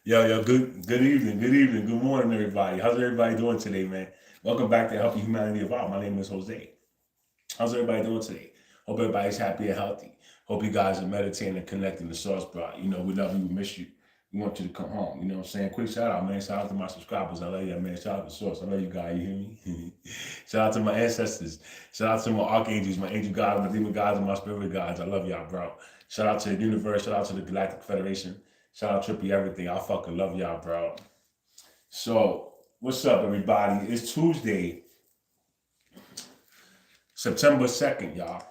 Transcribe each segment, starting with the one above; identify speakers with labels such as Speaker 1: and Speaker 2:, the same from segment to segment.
Speaker 1: Good evening, good morning, everybody. How's everybody doing today, man? Welcome back to Helping Humanity Evolve. My name is Jose. How's everybody doing today? Hope everybody's happy and healthy. Hope you guys are meditating and connecting the source, bro. We love you, we miss you. We want you to come home. You know what I'm saying? Quick shout out, man. Shout out to my subscribers. I love you, man. Shout out to the source. I love you guys. You hear me? Shout out to my ancestors. Shout out to my archangels, my angel gods, my demon gods, and my spirit gods. I love y'all, bro. Shout out to the universe. Shout out to the Galactic Federation. Shout out Trippy Everything. I fucking love y'all, bro. So, what's up, everybody? It's Tuesday, September 2nd, y'all.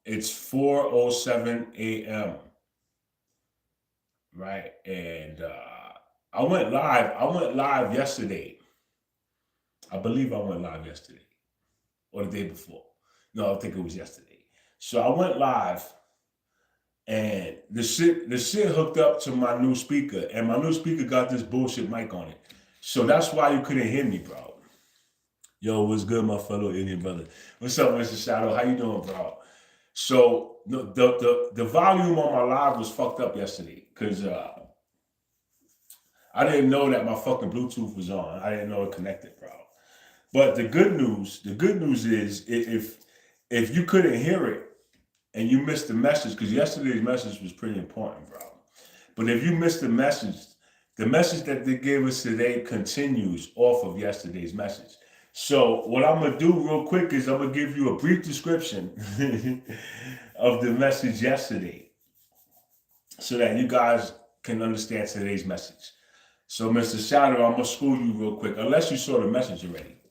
Speaker 1: It's 4:07 a.m. Right? And I went live. I went live yesterday. I believe I went live yesterday. Or the day before. No, I think it was yesterday. So I went live and the shit hooked up to my new speaker, and my new speaker got this bullshit mic on it. So that's why you couldn't hear me, bro. Yo, what's good, my fellow Indian brother? What's up, Mr. Shadow? How you doing, bro? So the volume on my live was fucked up yesterday because I didn't know that my fucking Bluetooth was on. I didn't know it connected, bro. But the good news is if you couldn't hear it and you missed the message, because yesterday's message was pretty important, bro. But if you missed the message that they gave us today continues off of yesterday's message. So what I'm gonna do real quick is I'm gonna give you a brief description of the message yesterday, so that you guys can understand today's message. So, Mr. Shadow, I'm gonna school you real quick, unless you saw the message already.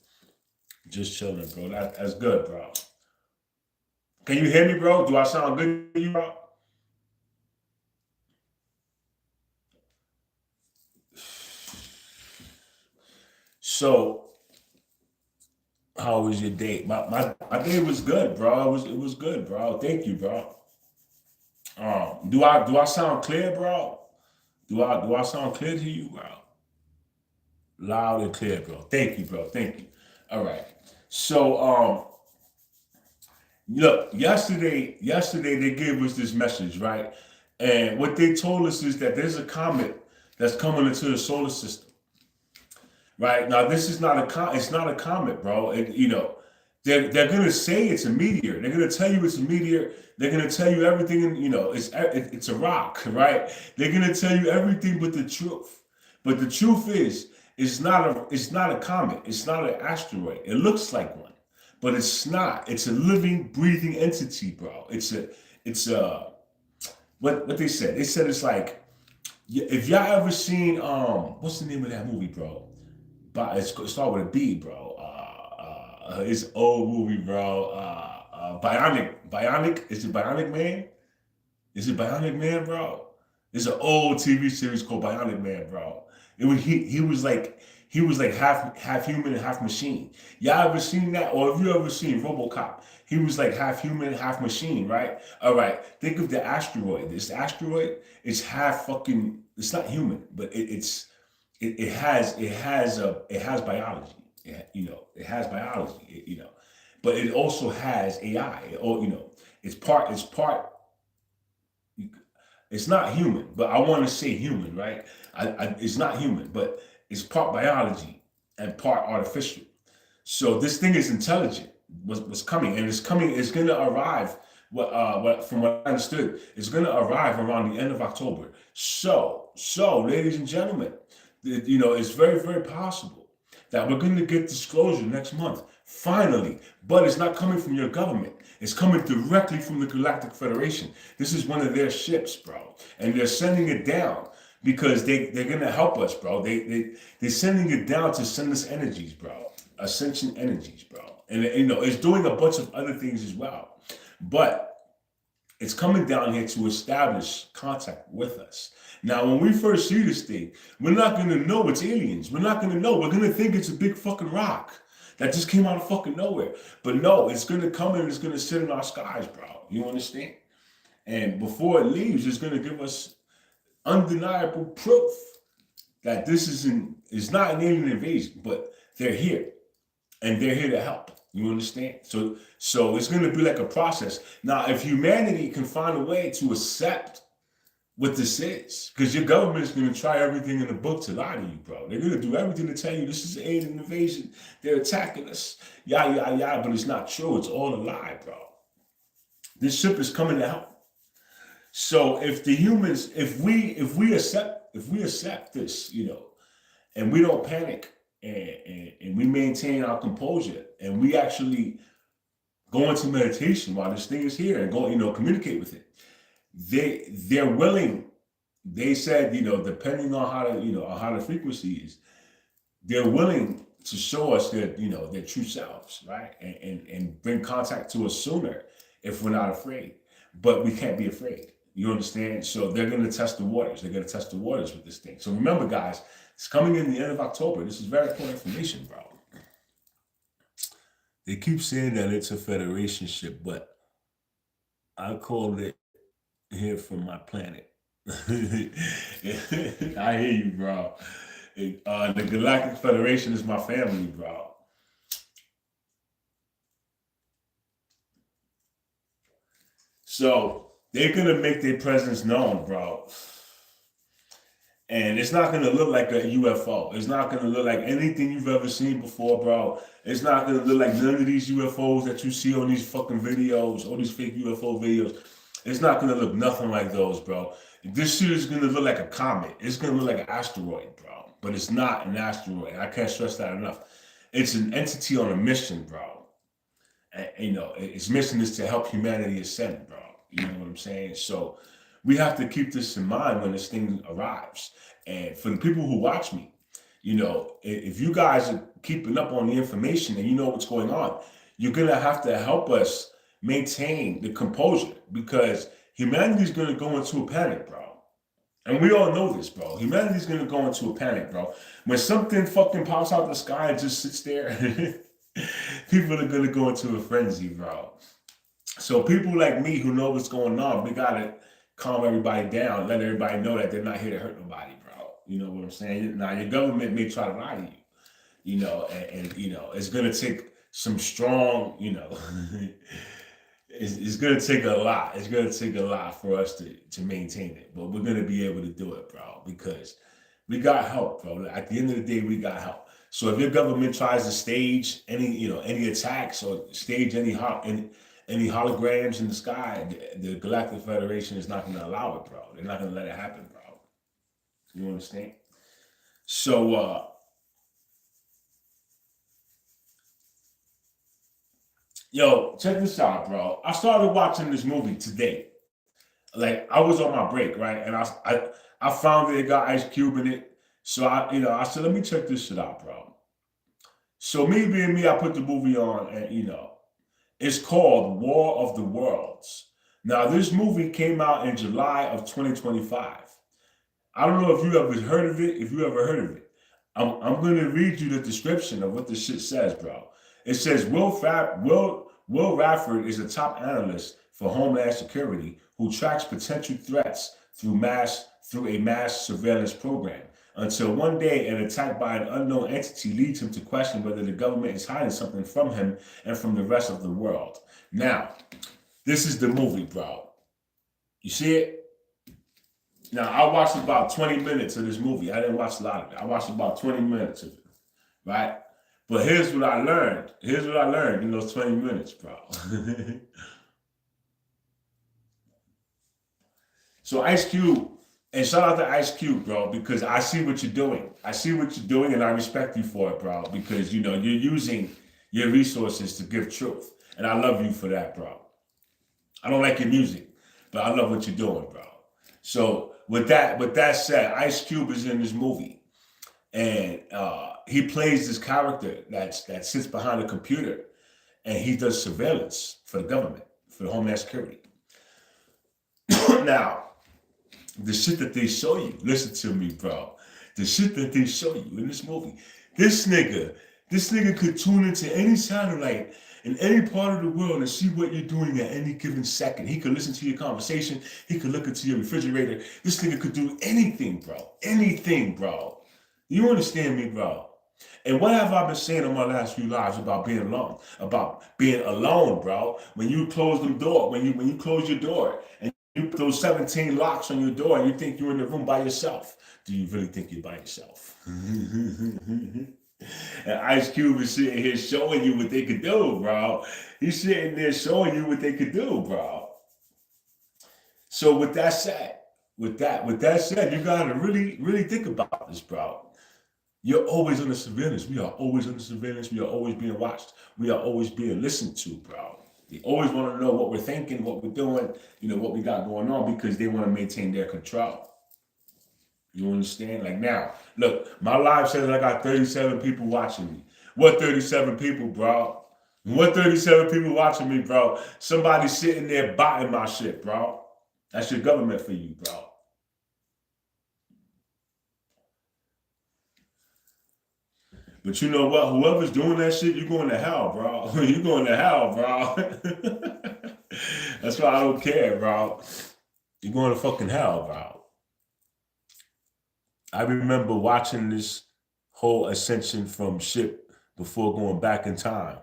Speaker 1: Just chilling, bro. That's good, bro. Can you hear me, bro? Do I sound good to you, bro? So, how was your day? My day was good, bro. It was good, bro. Thank you, bro. Do I sound clear, bro? Do I sound clear to you, bro? Loud and clear, bro. Thank you, bro. Thank you. All right. So look, yesterday they gave us this message, right? And what they told us is that there's a comet that's coming into the solar system. Right now, this is not it's not a comet, bro. They're gonna say it's a meteor. They're gonna tell you it's a meteor. They're gonna tell you everything, and it's a rock, right? They're gonna tell you everything but the truth. But the truth is, it's not a comet. It's not an asteroid. It looks like one, but it's not. It's a living, breathing entity, bro. It's a what they said. They said it's like, if y'all ever seen what's the name of that movie, bro? But it started with a B, bro. It's an old movie, bro. Bionic. Is it Bionic Man? Is it Bionic Man, bro? It's an old TV series called Bionic Man, bro. He was like half human and half machine. Y'all ever seen that? Or have you ever seen RoboCop? He was like half human, half machine, right? All right. Think of the asteroid. This asteroid is half fucking. It's not human, but it has biology. It has biology. But it also has AI. It's part. It's not human, but I want to say human, right? It's not human, but it's part biology and part artificial. So this thing is intelligent. Was coming, and it's coming. It's going to arrive. What from what I understood, it's going to arrive around the end of October. So, ladies and gentlemen, it's very, very possible that we're going to get disclosure next month, finally. But it's not coming from your government. It's coming directly from the Galactic Federation. This is one of their ships, bro, and they're sending it down because they're going to help us, bro. They're sending it down to send us energies, bro, ascension energies, bro, and it's doing a bunch of other things as well, but it's coming down here to establish contact with us. Now, when we first see this thing, we're not going to know it's aliens. We're not going to know. We're going to think it's a big fucking rock that just came out of fucking nowhere. But no, it's going to come in and it's going to sit in our skies, bro. You understand? And before it leaves, it's going to give us undeniable proof that this is not an alien invasion, but they're here. And they're here to help. You understand? So it's going to be like a process. Now, if humanity can find a way to accept what this is, because your government is going to try everything in the book to lie to you, bro. They're going to do everything to tell you this is an alien invasion. They're attacking us, yada yada yada. But it's not true. It's all a lie, bro. This ship is coming to help. So if the humans, if we accept this, and we don't panic, and we maintain our composure, and we actually go into meditation while this thing is here and go, communicate with it. They're willing. They said, depending on how the frequency is, they're willing to show us their true selves, right? And bring contact to us sooner if we're not afraid. But we can't be afraid. You understand? So they're going to test the waters. They're going to test the waters with this thing. So remember, guys, it's coming in the end of October. This is very important information, bro. They keep saying that it's a federation ship, but I call it here from my planet. I hear you, bro. The Galactic Federation is my family, bro. So they're gonna make their presence known, bro. And it's not gonna look like a UFO. It's not gonna look like anything you've ever seen before, bro. It's not gonna look like none of these UFOs that you see on these fucking videos, all these fake UFO videos. It's not gonna look nothing like those, bro. This shit is gonna look like a comet. It's gonna look like an asteroid, bro. But it's not an asteroid. I can't stress that enough. It's an entity on a mission, bro. And, its mission is to help humanity ascend, bro. You know what I'm saying? So we have to keep this in mind when this thing arrives. And for the people who watch me, if you guys are keeping up on the information and you know what's going on, you're going to have to help us maintain the composure, because humanity's going to go into a panic, bro. And we all know this, bro. Humanity's going to go into a panic, bro. When something fucking pops out the sky and just sits there, people are going to go into a frenzy, bro. So people like me who know what's going on, we got to calm everybody down, let everybody know that they're not here to hurt nobody, bro. You know what I'm saying? Now, your government may try to lie to you, and it's going to take some strong, it's going to take a lot. It's going to take a lot for us to maintain it, but we're going to be able to do it, bro, because we got help, bro. At the end of the day, we got help. So if your government tries to stage any attacks or stage any holograms in the sky, the Galactic Federation is not going to allow it, bro. They're not going to let it happen, bro. You understand? So, check this out, bro. I started watching this movie today. Like, I was on my break, right? And I found that it got Ice Cube in it. So I said, let me check this shit out, bro. So me being me, I put the movie on, and it's called War of the Worlds. Now, this movie came out in July of 2025. I don't know if you ever heard of it. I'm going to read you the description of what this shit says, bro. It says, Will Radford is a top analyst for Homeland Security who tracks potential threats through a mass surveillance program, until one day an attack by an unknown entity leads him to question whether the government is hiding something from him and from the rest of the world. Now, this is the movie, bro. You see it? Now, I watched about 20 minutes of this movie. I didn't watch a lot of it. I watched about 20 minutes of it, right? But here's what I learned. In those 20 minutes, bro. So Ice Cube, and shout out to Ice Cube, bro, because I see what you're doing. And I respect you for it, bro, because, you're using your resources to give truth. And I love you for that, bro. I don't like your music, but I love what you're doing, bro. So with that said, Ice Cube is in this movie, and he plays this character that sits behind a computer, and he does surveillance for the government, for the Homeland Security. Now, the shit that they show you, listen to me, bro. The shit that they show you in this movie, this nigga could tune into any satellite in any part of the world and see what you're doing at any given second. He could listen to your conversation. He could look into your refrigerator. This nigga could do anything, bro. Anything, bro. You understand me, bro? And what have I been saying in my last few lives about being alone? About being alone, bro. When you close the door, when you close your door and You put those 17 locks on your door and you think you're in the room by yourself. Do you really think you're by yourself? And Ice Cube is sitting here showing you what they could do, bro. He's sitting there showing you what they could do, bro. So with that said, you gotta really think about this, bro. You're always under surveillance. We are always under surveillance. We are always being watched. We are always being listened to, bro. They always want to know what we're thinking, what we're doing, what we got going on, because they want to maintain their control. You understand? Like now, look, my live says I got 37 people watching me. What 37 people, bro? What 37 people watching me, bro? Somebody sitting there botting my shit, bro. That's your government for you, bro. But you know what? Whoever's doing that shit, you're going to hell, bro. You're going to hell, bro. That's why I don't care, bro. You're going to fucking hell, bro. I remember watching this whole ascension from ship before going back in time.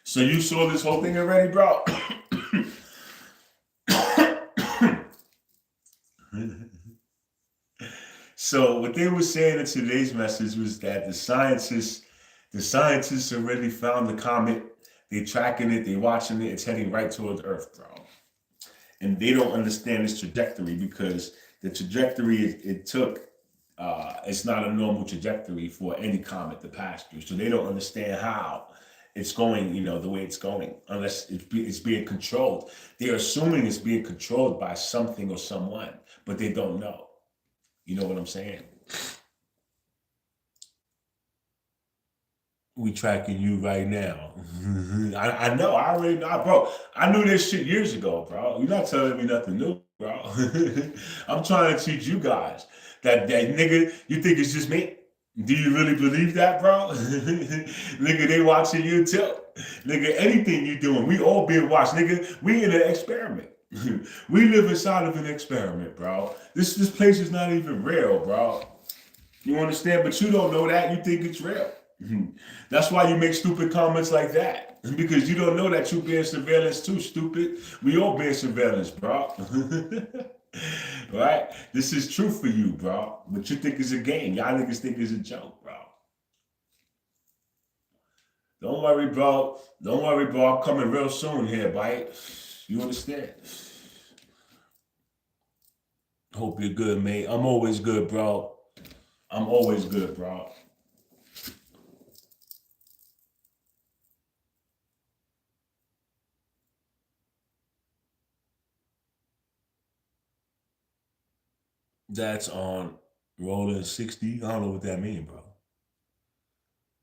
Speaker 1: So you saw this whole thing already, bro? So what they were saying in today's message was that the scientists already found the comet. They're tracking it. They're watching it. It's heading right towards Earth, bro. And they don't understand its trajectory because the trajectory it took, it's not a normal trajectory for any comet to pass through. So they don't understand how it's going, the way it's going, unless it's being controlled. They're assuming it's being controlled by something or someone, but they don't know. You know what I'm saying? We tracking you right now. I know. I already know, bro. I knew this shit years ago, bro. You're not telling me nothing new, bro. I'm trying to teach you guys that nigga, you think it's just me? Do you really believe that, bro? Nigga, they watching you too. Nigga, anything you doing, we all being watched. Nigga, we in an experiment. We live inside of an experiment, bro. This place is not even real, bro. You understand? But you don't know that. You think it's real. That's why you make stupid comments like that. Because you don't know that you're being surveillance too, stupid. We all being surveillance, bro. Right? This is true for you, bro. But you think it's a game. Y'all niggas think it's a joke, bro. Don't worry, bro. Don't worry, bro. I'm coming real soon here, bite. You understand? Hope you're good, mate. I'm always good, bro. I'm always good, bro. That's on rolling 60. I don't know what that means, bro.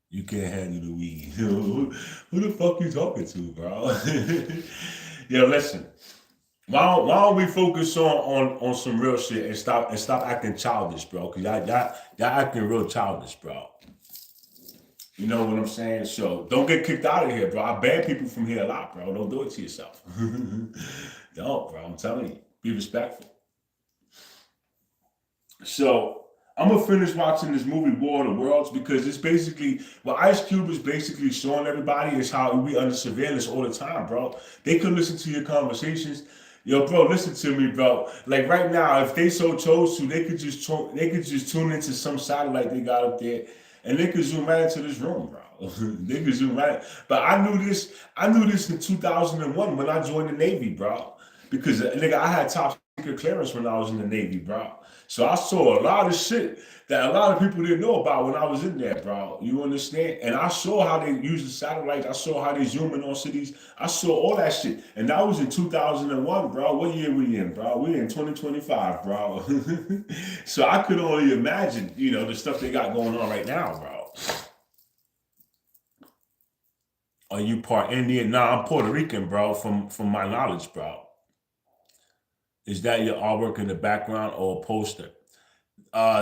Speaker 1: You can't handle the weed. Who the fuck you talking to, bro? Yo, listen. Why don't we focus on some real shit and stop acting childish, bro? Cause y'all acting real childish, bro. You know what I'm saying? So don't get kicked out of here, bro. I ban people from here a lot, bro. Don't do it to yourself. Don't, bro. I'm telling you. Be respectful. So I'm gonna finish watching this movie War of the Worlds because it's basically what Ice Cube is basically showing everybody is how we under surveillance all the time, bro. They could listen to your conversations. Yo, bro, listen to me, bro. Like right now, if they so chose to, they could just tune into some satellite they got up there, and they could zoom right into this room, bro. They could zoom right. But I knew this in 2001 when I joined the Navy, bro. Because nigga, I had top secret clearance when I was in the Navy, bro. So I saw a lot of shit that a lot of people didn't know about when I was in there, bro. You understand? And I saw how they use the satellites. I saw how they zoom in on cities. I saw all that shit. And that was in 2001, bro. What year we in, bro? We in 2025, bro. So I could only imagine, the stuff they got going on right now, bro. Are you part Indian? Nah, I'm Puerto Rican, bro, from my knowledge, bro. Is that your artwork in the background or a poster?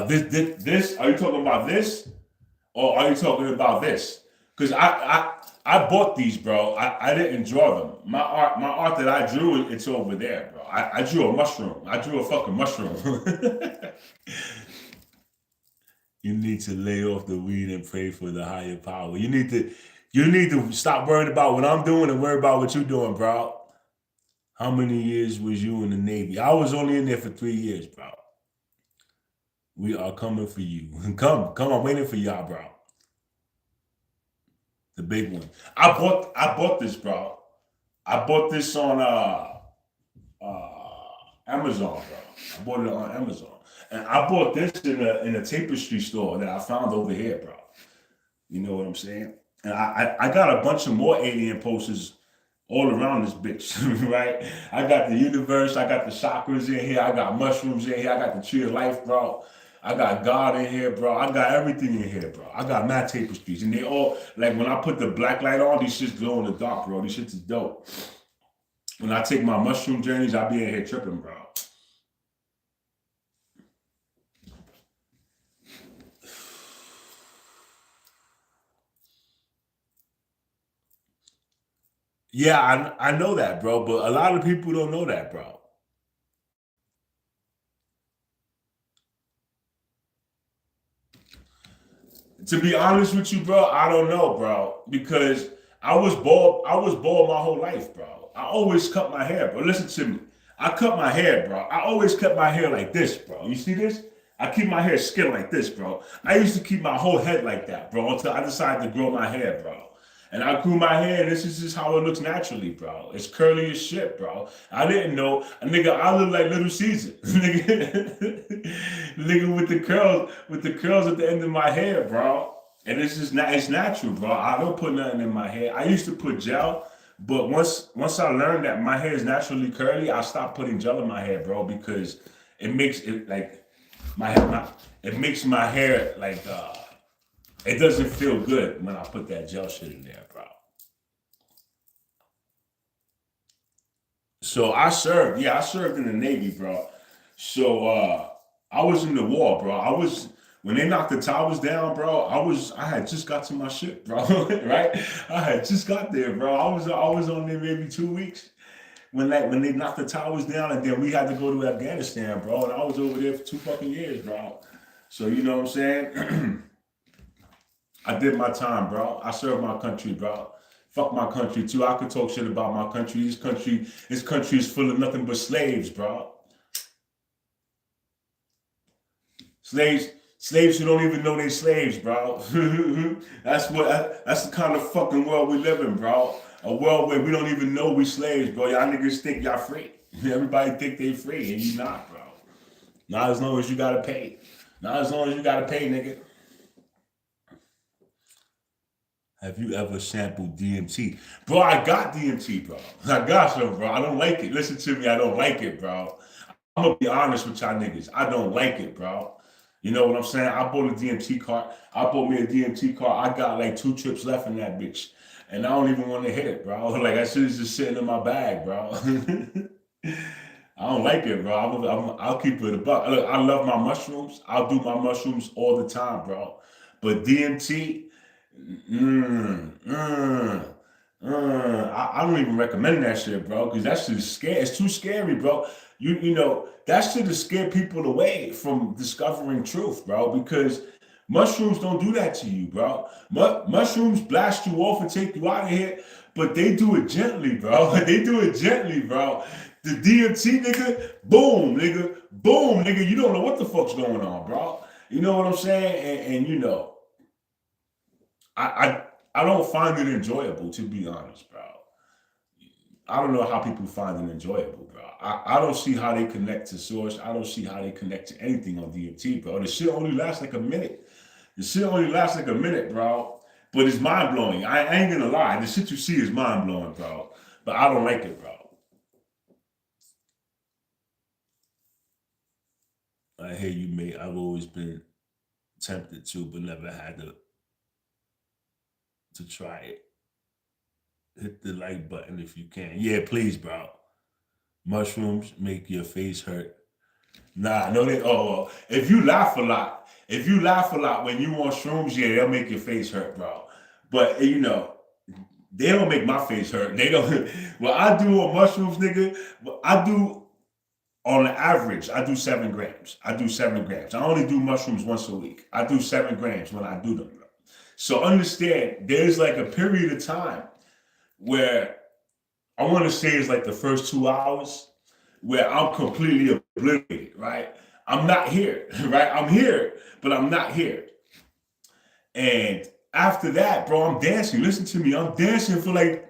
Speaker 1: This. Are you talking about this, or are you talking about this? Because I bought these, bro. I didn't draw them. My art that I drew, it's over there, bro. I drew a mushroom. I drew a fucking mushroom. You need to lay off the weed and pray for the higher power. You need to stop worrying about what I'm doing and worry about what you're doing, bro. How many years was you in the Navy? I was only in there for 3 years, bro. We are coming for you. Come, I'm waiting for y'all, bro. The big one. I bought this, bro. I bought this on Amazon, bro. I bought it on Amazon. And I bought this in a tapestry store that I found over here, bro. You know what I'm saying? And I got a bunch of more alien posters all around this bitch, right? I got the universe, I got the chakras in here, I got mushrooms in here, I got the tree of life, bro. I got God in here, bro. I got everything in here, bro. I got mad tapestries. And they all, like when I put the black light on, these shits glow in the dark, bro. These shits is dope. When I take my mushroom journeys, I be in here tripping, bro. Yeah, I know that, bro, but a lot of people don't know that, bro. To be honest with you, bro, I don't know, bro, because I was bald. I was bald my whole life, bro. I always cut my hair, bro. Listen to me. I cut my hair, bro. I always kept my hair like this, bro. You see this? I keep my hair skin like this, bro. I used to keep my whole head like that, bro, until I decided to grow my hair, bro. And I grew my hair, and this is just how it looks naturally, bro. It's curly as shit, bro. I didn't know. Nigga, I look like Little Caesar. nigga, nigga with the curls at the end of my hair, bro. And it's just not, it's natural, bro. I don't put nothing in my hair. I used to put gel, but once I learned that my hair is naturally curly, I stopped putting gel in my hair, bro, because it makes it like it makes my hair like it doesn't feel good when I put that gel shit in there, bro. So I served in the Navy, bro. So I was in the war, bro. I was when they knocked the towers down, bro. I had just got to my ship, bro. Right? I had just got there, bro. I was on there maybe 2 weeks when they knocked the towers down, and then we had to go to Afghanistan, bro. And I was over there for 2 fucking years, bro. So you know what I'm saying? I did my time, bro. I served my country, bro. Fuck my country too. I could talk shit about my country. This country is full of nothing but slaves, bro. Slaves who don't even know they slaves, bro. That's the kind of fucking world we live in, bro. A world where we don't even know we slaves, bro. Y'all niggas think y'all free. Everybody think they free, and you not, bro. Not as long as you gotta pay. Not as long as you gotta pay, nigga. Have you ever sampled DMT? Bro, I got DMT, bro. I got some, bro. I don't like it. Listen to me, I don't like it, bro. I'm gonna be honest with y'all niggas. I don't like it, bro. You know what I'm saying? I bought a DMT card. I bought me a DMT card. I got like 2 trips left in that bitch. And I don't even want to hit it, bro. Like that shit is just sitting in my bag, bro. I don't like it, bro. I'll keep it a buck. Look, I love my mushrooms. I'll do my mushrooms all the time, bro. But DMT, Mm, mm, I don't even recommend that shit, bro, because that shit is scary. It's too scary, bro. You know that shit to scare people away from discovering truth, bro. Because mushrooms don't do that to you, bro. Mushrooms blast you off and take you out of here, but they do it gently, bro. They do it gently, bro. The DMT, nigga, boom, nigga. You don't know what the fuck's going on, bro. You know what I'm saying? And you know. I, I don't find it enjoyable, to be honest, bro. I don't know how people find it enjoyable, bro. I don't see how they connect to source. I don't see how they connect to anything on DMT, bro. The shit only lasts like a minute. The shit only lasts like a minute, bro. But it's mind blowing. I ain't gonna lie. The shit you see is mind blowing, bro. But I don't like it, bro. I hear you, mate. I've always been tempted to, but never had to try it. Hit the like button if you can. Yeah, please, bro. Mushrooms make your face hurt. Nah, no, they. Oh, if you laugh a lot, when you want shrooms, yeah, they'll make your face hurt, bro. But you know, they don't make my face hurt. They don't. What I do on mushrooms, nigga, what I do on the average, I do 7 grams. I do 7 grams. I only do mushrooms once a week. I do 7 grams when I do them. So understand, there's like a period of time where I want to say it's like the first 2 hours where I'm completely obliterated, right? I'm not here, right? I'm here, but I'm not here. And after that, bro, I'm dancing. Listen to me. I'm dancing for like,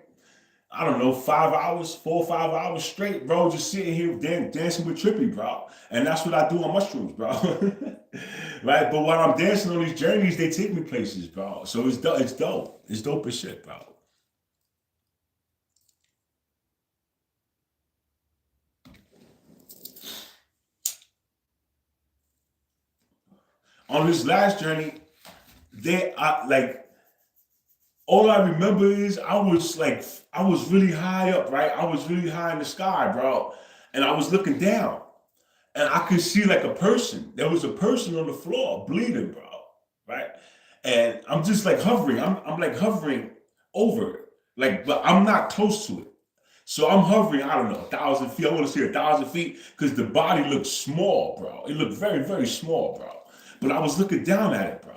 Speaker 1: I don't know, 5 hours, 4 or 5 hours straight, bro. Just sitting here dancing with Trippy, bro. And that's what I do on mushrooms, bro. Right? But while I'm dancing on these journeys, they take me places, bro. So it's dope. It's dope. It's dope as shit, bro. On this last journey, all I remember is I was really high up, right? I was really high in the sky, bro. And I was looking down. And I could see like a person. There was a person on the floor bleeding, bro. Right? And I'm just like hovering. I'm like hovering over it. Like, but I'm not close to it. So I'm hovering, I don't know, 1,000 feet. I want to say 1,000 feet because the body looked small, bro. It looked very, very small, bro. But I was looking down at it, bro.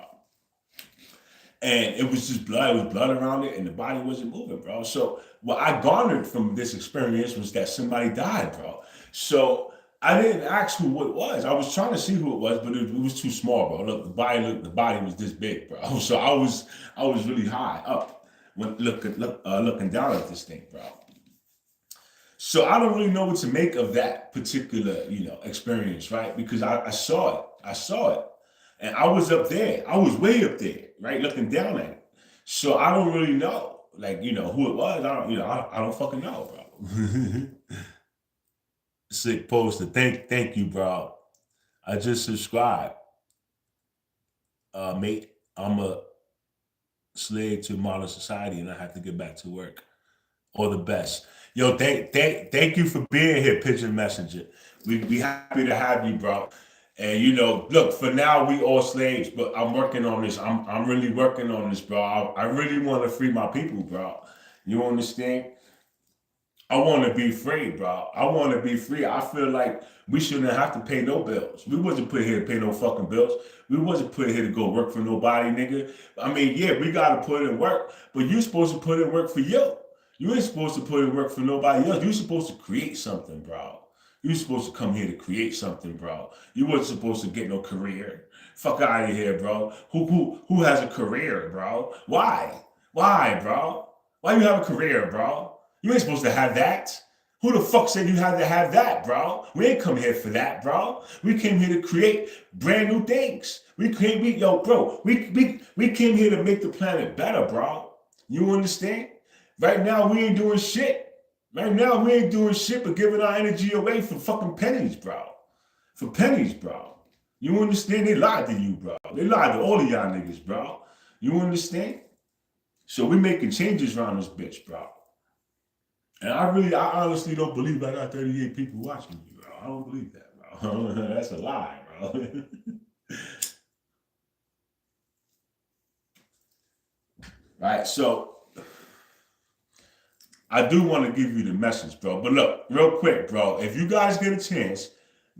Speaker 1: And it was just blood. It was blood around it, and the body wasn't moving, bro. So what I garnered from this experience was that somebody died, bro. So I didn't ask who it was. I was trying to see who it was, but it was too small, bro. Look, the body was this big, bro. So I was really high up when looking down at this thing, bro. So I don't really know what to make of that particular, experience, right? Because I saw it. I saw it. And I was up there. I was way up there, right? Looking down at it. So I don't really know, like, who it was. I don't fucking know, bro. Sick poster. Thank you, bro. I just subscribed. Mate, I'm a slave to modern society and I have to get back to work. All the best. Yo, thank you for being here, Pigeon Messenger. We be happy to have you, bro. And look, for now we all slaves, but I'm working on this. I'm really working on this, bro. I really want to free my people, bro. You understand? I want to be free, bro. I want to be free. I feel like we shouldn't have to pay no bills. We wasn't put here to pay no fucking bills. We wasn't put here to go work for nobody, nigga. I mean, yeah, we gotta put in work, but you're supposed to put in work for you. You ain't supposed to put in work for nobody else. You're supposed to create something, bro. You're supposed to come here to create something, bro. You wasn't supposed to get no career. Fuck out of here, bro. Who has a career, bro? Why? Why, bro? Why you have a career, bro? You ain't supposed to have that. Who the fuck said you had to have that, bro? We ain't come here for that, bro. We came here to create brand new things. We came here to make the planet better, bro. You understand? Right now, we ain't doing shit. Right now, we ain't doing shit but giving our energy away for fucking pennies, bro. For pennies, bro. You understand? They lied to you, bro. They lied to all of y'all niggas, bro. You understand? So we making changes around this bitch, bro. And I honestly don't believe I got 38 people watching me, bro. I don't believe that, bro. That's a lie, bro. Right, so I do want to give you the message, bro. But look, real quick, bro, if you guys get a chance,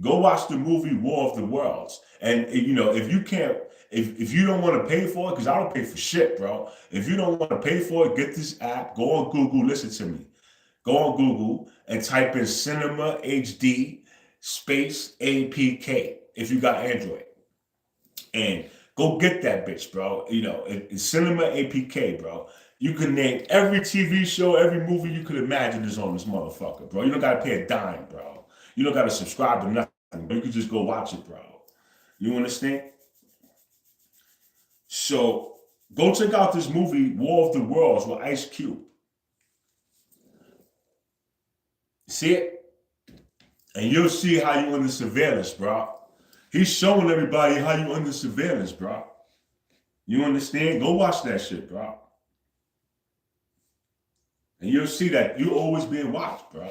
Speaker 1: go watch the movie War of the Worlds. And if you can't, if you don't want to pay for it, because I don't pay for shit, bro. If you don't want to pay for it, get this app, go on Google, listen to me. Go on Google and type in Cinema HD space APK if you got Android. And go get that bitch, bro. It's Cinema APK, bro. You can name every TV show, every movie you could imagine is on this motherfucker, bro. You don't gotta pay a dime, bro. You don't gotta subscribe to nothing, but you can just go watch it, bro. You understand? So go check out this movie, War of the Worlds with Ice Cube. See it? And you'll see how you under surveillance, bro. He's showing everybody how you under surveillance, bro. You understand? Go watch that shit, bro. And you'll see that you're always being watched, bro.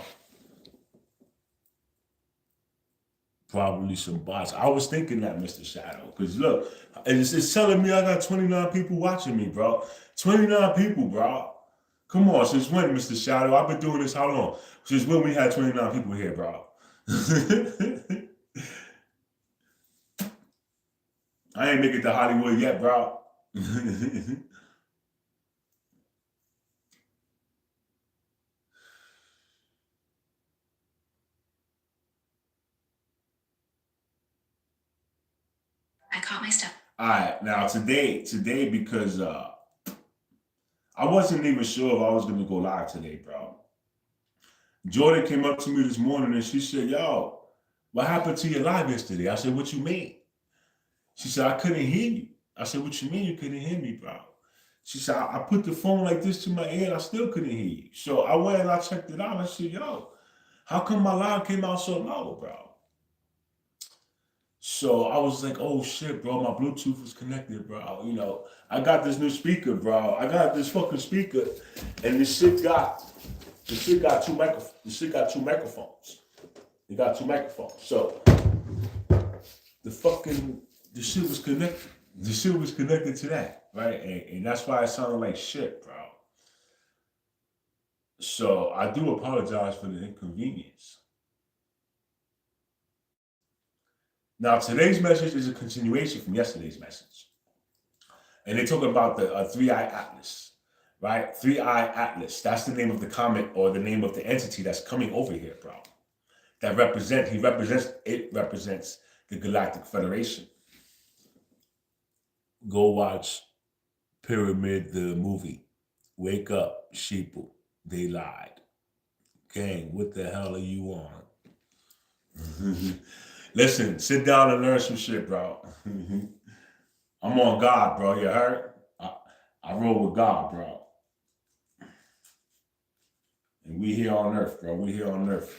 Speaker 1: Probably some bots. I was thinking that, Mr. Shadow. Because look, it's telling me I got 29 people watching me, bro. 29 people, bro. Come on, since when, Mr. Shadow? I've been doing this how long? Since when we had 29 people here, bro? I ain't make it to Hollywood yet, bro.
Speaker 2: caught my step.
Speaker 1: All right, now today, because I wasn't even sure if I was gonna go live today, bro. Jordan came up to me this morning and she said, "Yo, what happened to your live yesterday?" I said, "What you mean?" She said, "I couldn't hear you." I said, "What you mean you couldn't hear me, bro?" She said, I put the phone like this to my ear and I still couldn't hear you. So I went and I checked it out. I said, "Yo, how come my live came out so low, bro?" So I was like, "Oh shit, bro, my Bluetooth was connected, bro. I got this new speaker, bro. I got this fucking speaker, and this shit got two microphones. It got two microphones. So the shit was connected. The shit was connected to that, right? And that's why it sounded like shit, bro. So I do apologize for the inconvenience. Now, today's message is a continuation from yesterday's message. And they're talking about the three-eye atlas, right? Three-eye atlas. That's the name of the comet or the name of the entity that's coming over here, bro. It represents the Galactic Federation. Go watch Pyramid the movie. Wake up, sheeple. They lied. Gang, what the hell are you on? Listen, sit down and learn some shit, bro. I'm on God, bro. You heard? I roll with God, bro. And we here on earth, bro. We here on earth.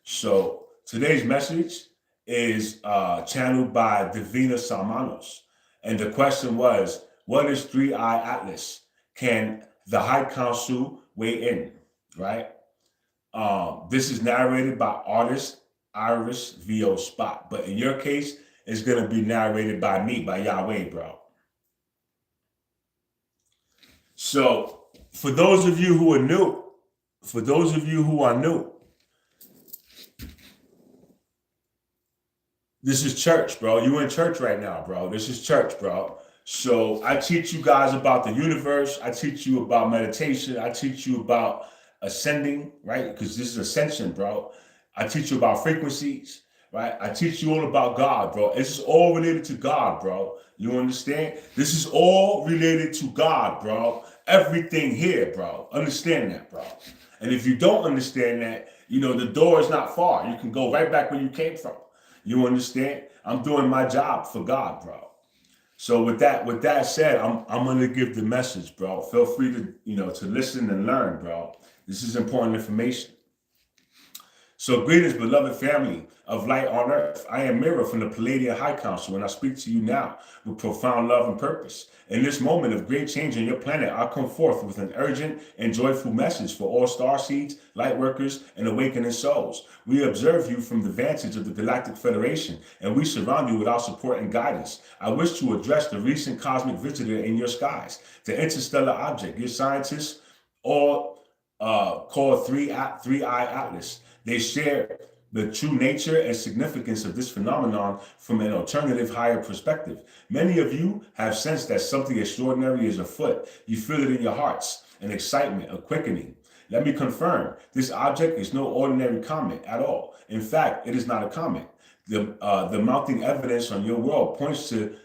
Speaker 1: So today's message is channeled by Divina Salmanos. And the question was, what is Three-Eye Atlas? Can the High Council weigh in, right? This is narrated by artist Iris VO Spot. But in your case, it's going to be narrated by me, by Yahweh, bro. So for those of you who are new, this is church, bro. You in church right now, bro. This is church, bro. So I teach you guys about the universe. I teach you about meditation. I teach you about ascending, right? Because this is ascension, bro. I teach you about frequencies, right? I teach you all about God, bro. This is all related to God, bro. You understand? This is all related to God, bro. Everything here, bro. Understand that, bro. And if you don't understand that, the door is not far. You can go right back where you came from. You understand? I'm doing my job for God, bro. So with that said, I'm gonna give the message, bro. Feel free to listen and learn, bro. This is important information. So greetings, beloved family of light on earth. I am Mira from the Palladian High Council, and I speak to you now with profound love and purpose. In this moment of great change on your planet, I come forth with an urgent and joyful message for all starseeds, light workers, and awakening souls. We observe you from the vantage of the Galactic Federation, and we surround you with our support and guidance. I wish to address the recent cosmic visitor in your skies, the interstellar object your scientists all call Three-Eye Atlas. They share the true nature and significance of this phenomenon from an alternative higher perspective. Many of you have sensed that something extraordinary is afoot. You feel it in your hearts, an excitement, a quickening. Let me confirm, this object is no ordinary comet at all. In fact, it is not a comet. The mounting evidence on your world points to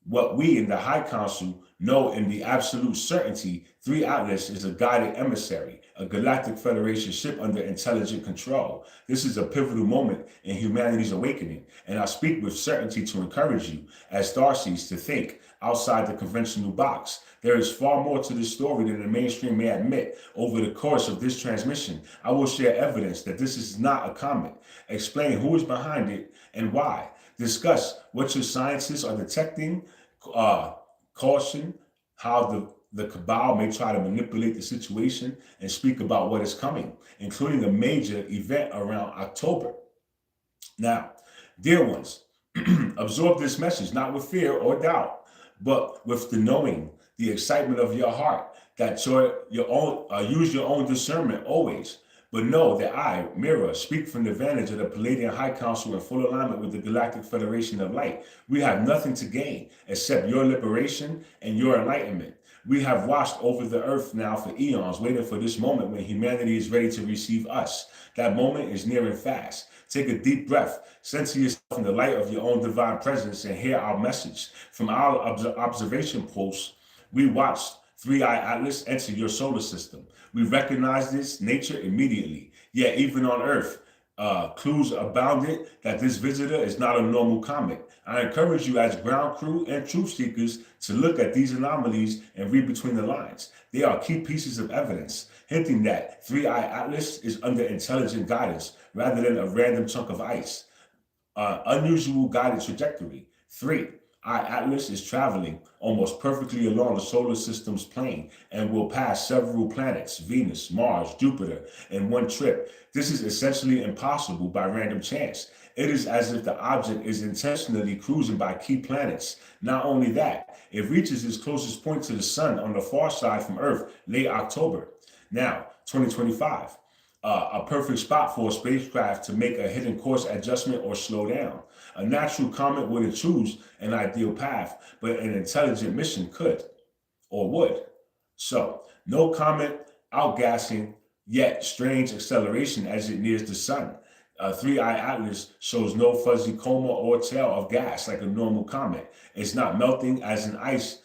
Speaker 1: what we in the High Council know in the absolute certainty. Three Atlas is a guided emissary, a Galactic Federation ship under intelligent control. This is a pivotal moment in humanity's awakening, and I speak with certainty to encourage you, as starseeds, to think outside the conventional box. There is far more to this story than the mainstream may admit. Over the course of this transmission, I will share evidence that this is not a comet, explain who is behind it and why, discuss what your scientists are detecting, caution how the Cabal may try to manipulate the situation, and speak about what is coming, including a major event around October. Now, dear ones, absorb this message not with fear or doubt, but with the knowing, the excitement of your heart, that use your own discernment always. But know that I, Mira, speak from the vantage of the Palladian High Council in full alignment with the Galactic Federation of Light. We have nothing to gain except your liberation and your enlightenment. We have watched over the earth now for eons, waiting for this moment when humanity is ready to receive us. That moment is near and fast. Take a deep breath. Center yourself in the light of your own divine presence and hear our message. From our observation post, we watched Three-Eye Atlas enter your solar system. We recognized its nature immediately. Yet even on Earth, clues abounded that this visitor is not a normal comet. I encourage you as ground crew and truth seekers to look at these anomalies and read between the lines. They are key pieces of evidence, hinting that Three-Eye Atlas is under intelligent guidance rather than a random chunk of ice. Unusual guided trajectory. 3. Our Atlas is traveling almost perfectly along the solar system's plane and will pass several planets, Venus, Mars, Jupiter, in one trip. This is essentially impossible by random chance. It is as if the object is intentionally cruising by key planets. Not only that, it reaches its closest point to the sun on the far side from Earth late October. Now, 2025. A perfect spot for a spacecraft to make a hidden course adjustment or slow down. A natural comet wouldn't choose an ideal path, but an intelligent mission could or would. So, no comet outgassing, yet strange acceleration as it nears the sun. Three-Eye Atlas shows no fuzzy coma or tail of gas like a normal comet. It's not melting as an ice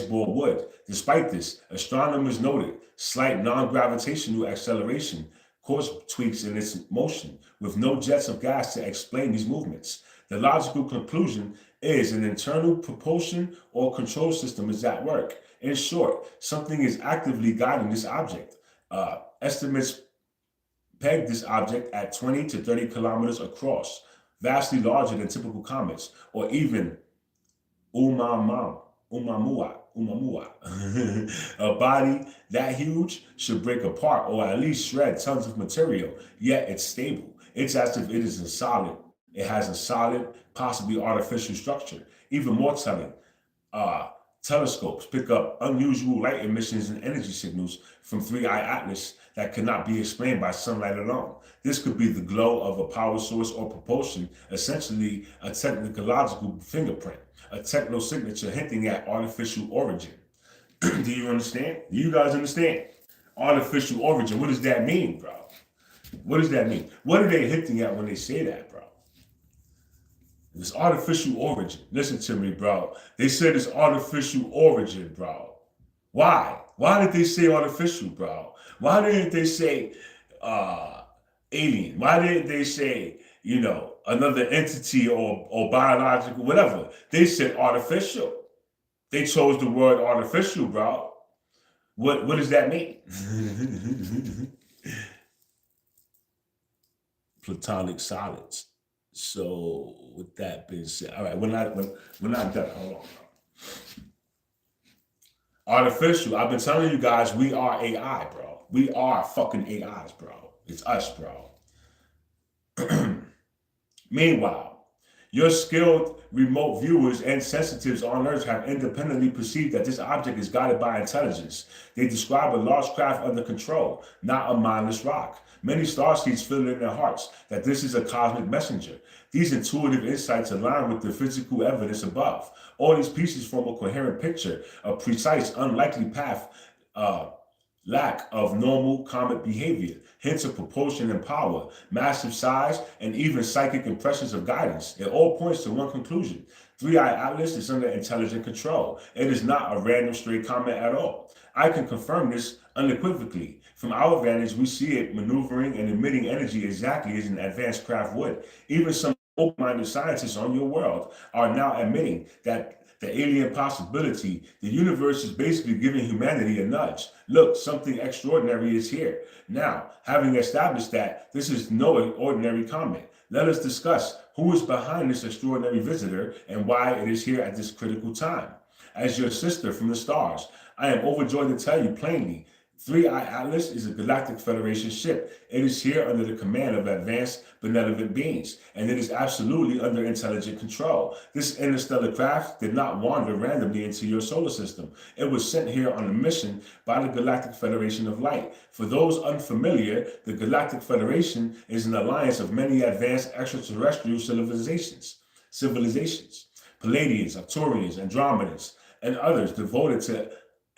Speaker 1: ball would. Despite this, astronomers noted slight non-gravitational acceleration, course tweaks in its motion, with no jets of gas to explain these movements. The logical conclusion is an internal propulsion or control system is at work. In short, something is actively guiding this object. Estimates peg this object at 20 to 30 kilometers across, vastly larger than typical comets, or even Oumuamua. A body that huge should break apart or at least shred tons of material, yet it's stable. It's as if it is a solid. It has a solid, possibly artificial structure. Even more telling, telescopes pick up unusual light emissions and energy signals from Three-Eye Atlas that cannot be explained by sunlight alone. This could be the glow of a power source or propulsion, essentially a technological fingerprint, a techno signature hinting at artificial origin. Do you understand? Do you guys understand? Artificial origin. What does that mean, bro? What does that mean? What are they hinting at when they say that, bro? It's artificial origin. Listen to me, bro. They said it's artificial origin, bro. Why? Why did they say artificial, bro? Why didn't they say alien? Why didn't they say, another entity or biological, whatever? They said artificial. They chose the word artificial, bro. What does that mean? Platonic solids. So with that being said, all right, we're not done. Hold on, bro. Artificial. I've been telling you guys we are AI, bro. We are fucking AIs, bro. It's us, bro. Meanwhile, your skilled remote viewers and sensitives on Earth have independently perceived that this object is guided by intelligence. They describe a large craft under control, not a mindless rock. Many starseeds feel in their hearts that this is a cosmic messenger. These intuitive insights align with the physical evidence above. All these pieces form a coherent picture, a precise, unlikely path, lack of normal comet behavior, hints of propulsion and power, massive size, and even psychic impressions of guidance. It all points to one conclusion. Three-Eye Atlas is under intelligent control. It is not a random stray comet at all. I can confirm this unequivocally. From our vantage, we see it maneuvering and emitting energy exactly as an advanced craft would. Even some open-minded scientists on your world are now admitting that the alien possibility, the universe is basically giving humanity a nudge. Look, something extraordinary is here. Now, having established that this is no ordinary comet, let us discuss who is behind this extraordinary visitor and why it is here at this critical time. As your sister from the stars, I am overjoyed to tell you plainly, Three-Eye Atlas is a galactic federation ship. It is here under the command of advanced, benevolent beings, and it is absolutely under intelligent control. This interstellar craft did not wander randomly into your solar system. It was sent here on a mission by the Galactic Federation of Light. For those unfamiliar, the Galactic Federation is an alliance of many advanced extraterrestrial civilizations, Palladians, Arcturians, Andromedans, and others devoted to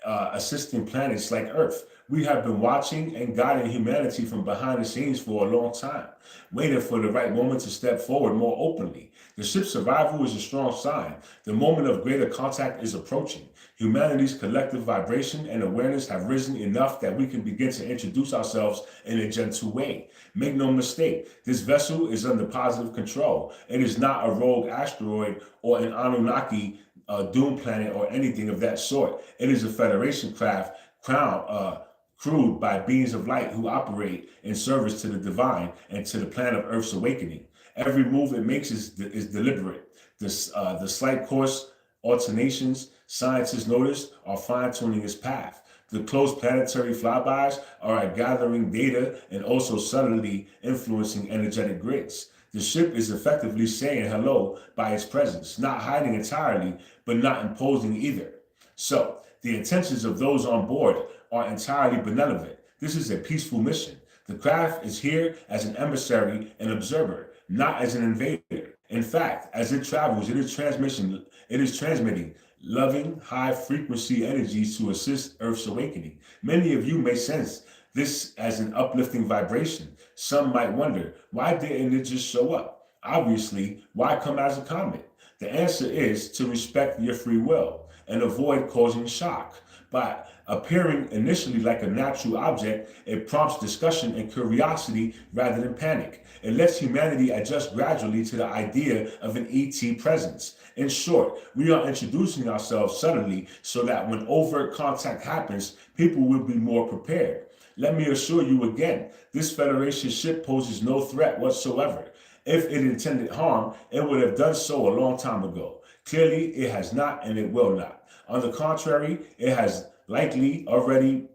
Speaker 1: assisting planets like Earth. We have been watching and guiding humanity from behind the scenes for a long time, waiting for the right moment to step forward more openly. The ship's survival is a strong sign. The moment of greater contact is approaching. Humanity's collective vibration and awareness have risen enough that we can begin to introduce ourselves in a gentle way. Make no mistake, this vessel is under positive control. It is not a rogue asteroid or an Anunnaki doom planet or anything of that sort. It is a Federation craft crewed by beings of light who operate in service to the divine and to the plan of Earth's awakening. Every move it makes is deliberate. The slight course alternations scientists notice are fine-tuning its path. The close planetary flybys are gathering data and also subtly influencing energetic grids. The ship is effectively saying hello by its presence, not hiding entirely, but not imposing either. So, the intentions of those on board are entirely benevolent. This is a peaceful mission. The craft is here as an emissary and observer, not as an invader. In fact, as it travels, it is transmitting loving, high-frequency energies to assist Earth's awakening. Many of you may sense this as an uplifting vibration. Some might wonder, why didn't it just show up? Obviously, why come as a comet? The answer is to respect your free will and avoid causing shock. By appearing initially like a natural object, it prompts discussion and curiosity rather than panic. It lets humanity adjust gradually to the idea of an ET presence. In short, we are introducing ourselves subtly so that when overt contact happens, people will be more prepared. Let me assure you again, this Federation ship poses no threat whatsoever. If it intended harm, it would have done so a long time ago. Clearly, it has not and it will not. On the contrary, it has likely already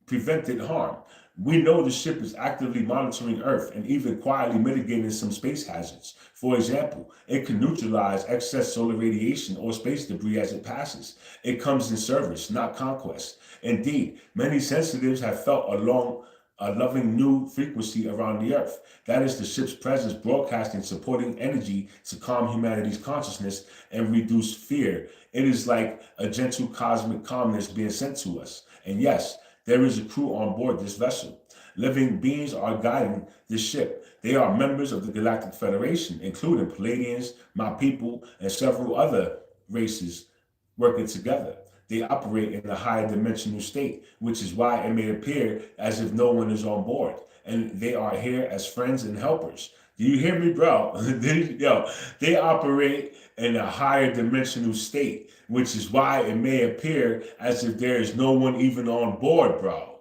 Speaker 1: prevented harm. We know the ship is actively monitoring Earth and even quietly mitigating some space hazards. For example, it can neutralize excess solar radiation or space debris as it passes. It comes in service, not conquest. Indeed, many sensitives have felt a loving new frequency around the Earth. That is the ship's presence broadcasting supporting energy to calm humanity's consciousness and reduce fear. It is like a gentle cosmic calmness being sent to us. And yes, there is a crew on board this vessel. Living beings are guiding this ship. They are members of the Galactic Federation, including Palladians, my people, and several other races working together. They operate in a higher dimensional state, which is why it may appear as if no one is on board. And they are here as friends and helpers. Do you hear me, bro? They operate in a higher dimensional state, which is why it may appear as if there is no one even on board, bro.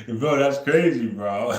Speaker 1: That's crazy, bro.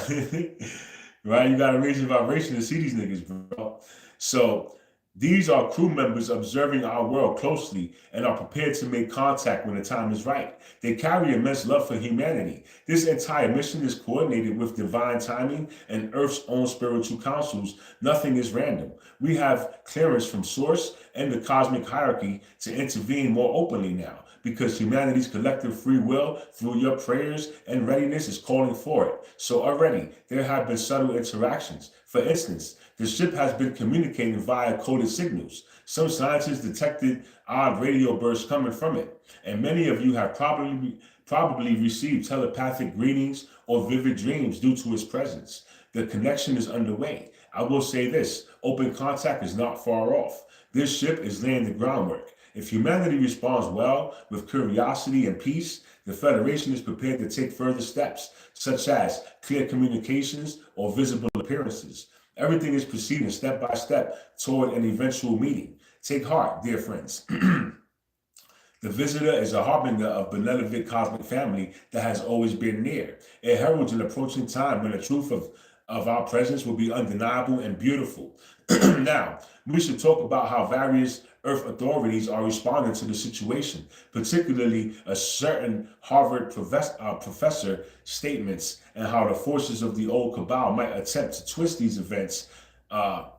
Speaker 1: Right? You gotta raise your vibration to see these niggas, bro. So these are crew members observing our world closely and are prepared to make contact when the time is right. They carry immense love for humanity. This entire mission is coordinated with divine timing and Earth's own spiritual councils. Nothing is random. We have clearance from Source and the cosmic hierarchy to intervene more openly now, because humanity's collective free will through your prayers and readiness is calling for it. So already, there have been subtle interactions. For instance, the ship has been communicating via coded signals. Some scientists detected odd radio bursts coming from it, and many of you have probably received telepathic greetings or vivid dreams due to its presence. The connection is underway. I will say this, open contact is not far off. This ship is laying the groundwork. If humanity responds well with curiosity and peace, the Federation is prepared to take further steps, such as clear communications or visible appearances. Everything is proceeding step by step toward an eventual meeting. Take heart, dear friends. The visitor is a harbinger of benevolent cosmic family that has always been near. It heralds an approaching time when the truth of our presence will be undeniable and beautiful. Now, we should talk about how various Earth authorities are responding to the situation, particularly a certain Harvard professor statements, and how the forces of the old Cabal might attempt to twist these events. To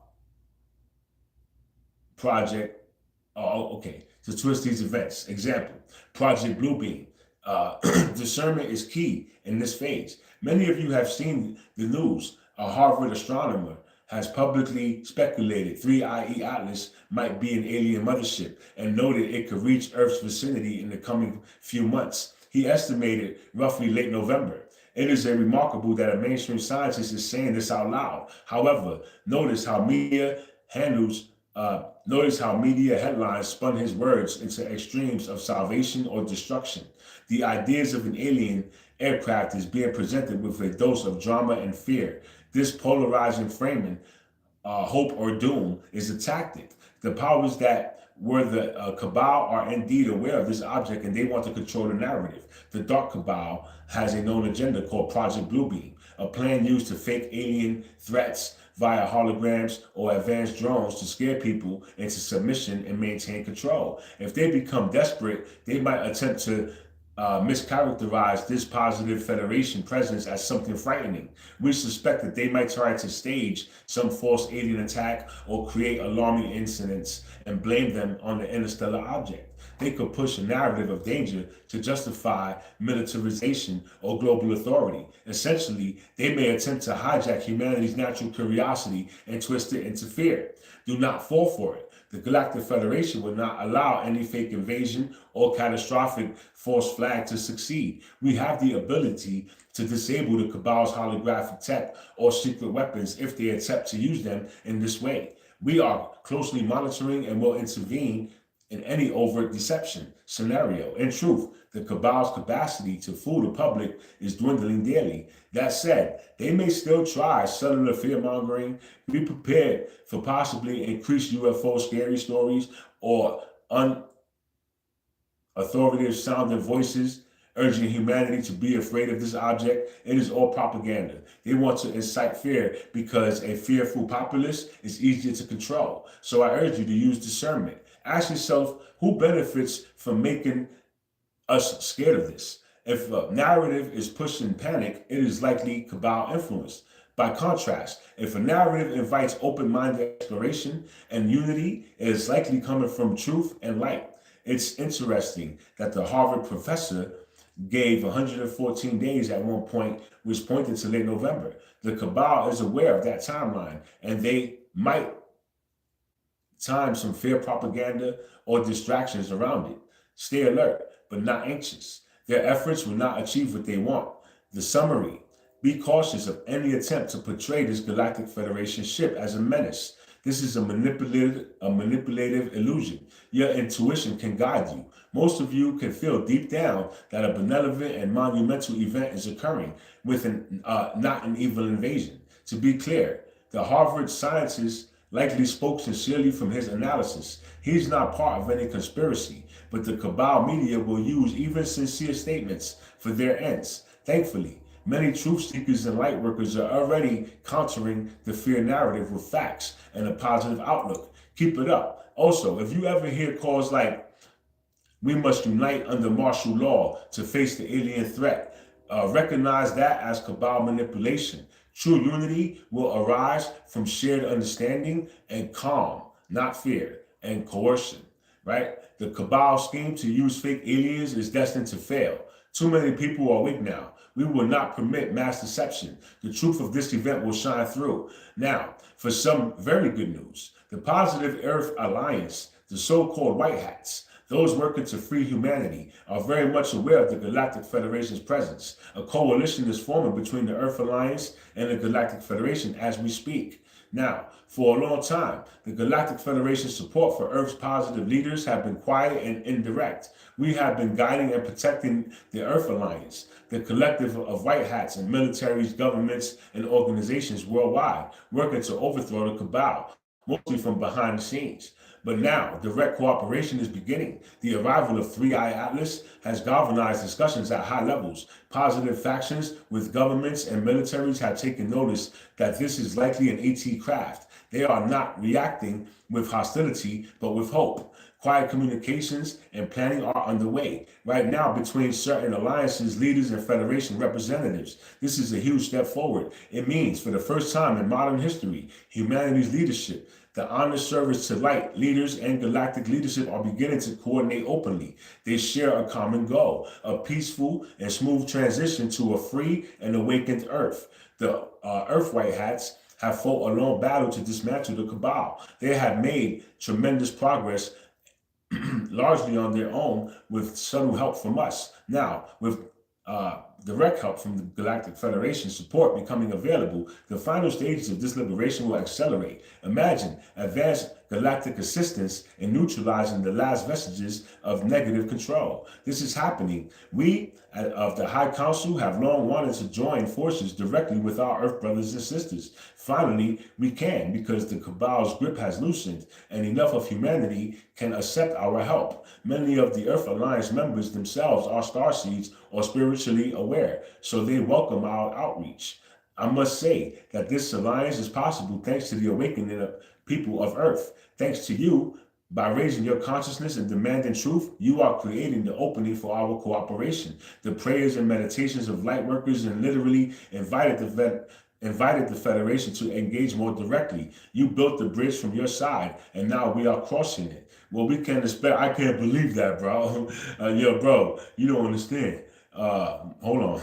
Speaker 1: twist these events. Example, Project Bluebeam. Discernment is key in this phase. Many of you have seen the news. A Harvard astronomer has publicly speculated 3IE Atlas might be an alien mothership and noted it could reach Earth's vicinity in the coming few months. He estimated roughly late November. It is remarkable that a mainstream scientist is saying this out loud. However, notice how media headlines spun his words into extremes of salvation or destruction. The ideas of an alien aircraft is being presented with a dose of drama and fear. This polarizing framing, hope or doom, is a tactic. The powers that were the Cabal are indeed aware of this object and they want to control the narrative. The Dark Cabal has a known agenda called Project Bluebeam, a plan used to fake alien threats via holograms or advanced drones to scare people into submission and maintain control. If they become desperate, they might attempt to mischaracterize this positive Federation presence as something frightening. We suspect that they might try to stage some false alien attack or create alarming incidents and blame them on the interstellar object. They could push a narrative of danger to justify militarization or global authority. Essentially, they may attempt to hijack humanity's natural curiosity and twist it into fear. Do not fall for it. The Galactic Federation will not allow any fake invasion or catastrophic false flag to succeed. We have the ability to disable the Cabal's holographic tech or secret weapons if they attempt to use them in this way. We are closely monitoring and will intervene in any overt deception scenario. In truth, the Cabal's capacity to fool the public is dwindling daily. That said, they may still try cellular fear-mongering. Be prepared for possibly increased UFO scary stories or unauthoritative sounding voices urging humanity to be afraid of this object. It is all propaganda. They want to incite fear because a fearful populace is easier to control. So I urge you to use discernment. Ask yourself, who benefits from making us scared of this? If a narrative is pushing panic, it is likely Cabal influenced. By contrast, if a narrative invites open-minded exploration and unity, it is likely coming from truth and light. It's interesting that the Harvard professor gave 114 days at one point, which pointed to late November. The Cabal is aware of that timeline, and they might time some fear propaganda or distractions around it. Stay alert, but not anxious. Their efforts will not achieve what they want. The summary: be cautious of any attempt to portray this Galactic Federation ship as a menace. This is a manipulative illusion. Your intuition can guide you. Most of you can feel deep down that a benevolent and monumental event is occurring with not an evil invasion. To be clear, the Harvard scientist likely spoke sincerely from his analysis. He's not part of any conspiracy, but the Cabal media will use even sincere statements for their ends. Thankfully, many truth seekers and light workers are already countering the fear narrative with facts and a positive outlook. Keep it up. Also, if you ever hear calls like, "We must unite under martial law to face the alien threat," recognize that as Cabal manipulation. True unity will arise from shared understanding and calm, not fear and coercion, right? The Cabal scheme to use fake aliens is destined to fail. Too many people are awake now. We will not permit mass deception. The truth of this event will shine through. Now, for some very good news, the Positive Earth Alliance, the so-called White Hats, those working to free humanity, are very much aware of the Galactic Federation's presence. A coalition is forming between the Earth Alliance and the Galactic Federation as we speak. Now, for a long time, the Galactic Federation's support for Earth's positive leaders have been quiet and indirect. We have been guiding and protecting the Earth Alliance, the collective of white hats and militaries, governments, and organizations worldwide, working to overthrow the Cabal, mostly from behind the scenes. But now, direct cooperation is beginning. The arrival of 3i Atlas has galvanized discussions at high levels. Positive factions with governments and militaries have taken notice that this is likely an AT craft. They are not reacting with hostility, but with hope. Quiet communications and planning are underway right now between certain alliances, leaders, and Federation representatives. This is a huge step forward. It means, for the first time in modern history, humanity's leadership, the honor service to light leaders and galactic leadership are beginning to coordinate openly. They share a common goal, a peaceful and smooth transition to a free and awakened Earth. The Earth White Hats have fought a long battle to dismantle the Cabal. They have made tremendous progress largely on their own with subtle help from us. Now, with direct help from the Galactic Federation support becoming available, the final stages of this liberation will accelerate. Imagine advanced galactic assistance in neutralizing the last vestiges of negative control. This is happening. We of the High Council have long wanted to join forces directly with our Earth brothers and sisters. Finally, we can, because the Cabal's grip has loosened and enough of humanity can accept our help. Many of the Earth Alliance members themselves are starseeds or spiritually aware, so they welcome our outreach. I must say that this alliance is possible thanks to the awakening of people of Earth. Thanks to you, by raising your consciousness and demanding truth, you are creating the opening for our cooperation. The prayers and meditations of light workers and literally invited the Federation to engage more directly. You built the bridge from your side, and now we are crossing it. Well, we can expect. I can't believe that, bro. Yo, bro, you don't understand. Hold on.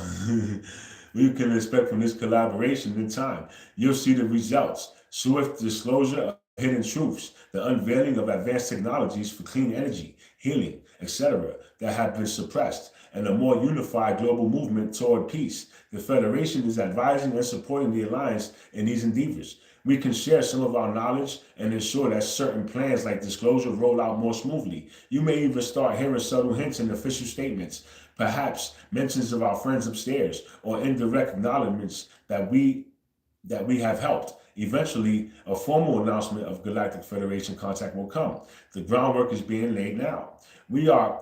Speaker 1: We can expect from this collaboration in time. You'll see the results. Swift disclosure of hidden truths, the unveiling of advanced technologies for clean energy, healing, etc., that have been suppressed, and a more unified global movement toward peace. The Federation is advising and supporting the Alliance in these endeavors. We can share some of our knowledge and ensure that certain plans like disclosure roll out more smoothly. You may even start hearing subtle hints in official statements, perhaps mentions of our friends upstairs, or indirect acknowledgments that we have helped. Eventually, a formal announcement of Galactic Federation contact will come. The groundwork is being laid now. We are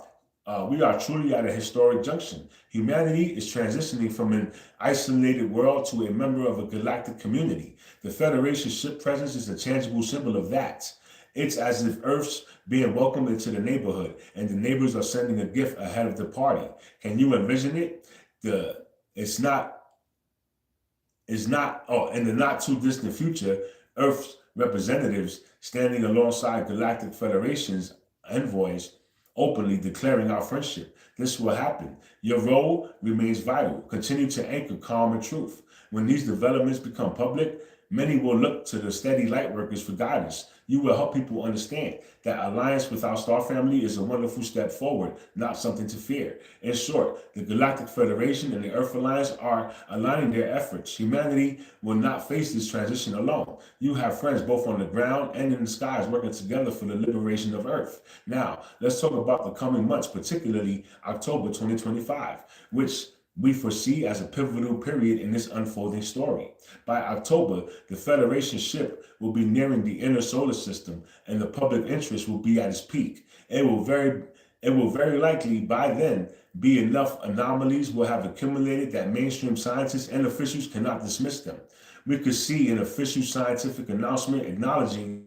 Speaker 1: truly at a historic junction. Humanity is transitioning from an isolated world to a member of a galactic community. The Federation's ship presence is a tangible symbol of that. It's as if Earth's being welcomed into the neighborhood, and the neighbors are sending a gift ahead of the party. Can you envision it? In the not too distant future, Earth's representatives standing alongside Galactic Federation's envoys, openly declaring our friendship. This will happen. Your role remains vital. Continue to anchor calm and truth. When these developments become public, many will look to the steady lightworkers for guidance. You will help people understand that alliance with our star family is a wonderful step forward, not something to fear. In short, the Galactic Federation and the Earth Alliance are aligning their efforts. Humanity will not face this transition alone. You have friends both on the ground and in the skies working together for the liberation of Earth. Now, let's talk about the coming months, particularly October 2025, which we foresee as a pivotal period in this unfolding story. By October, the Federation ship will be nearing the inner solar system, and the public interest will be at its peak. It will very likely by then be enough anomalies will have accumulated that mainstream scientists and officials cannot dismiss them. We could see an official scientific announcement acknowledging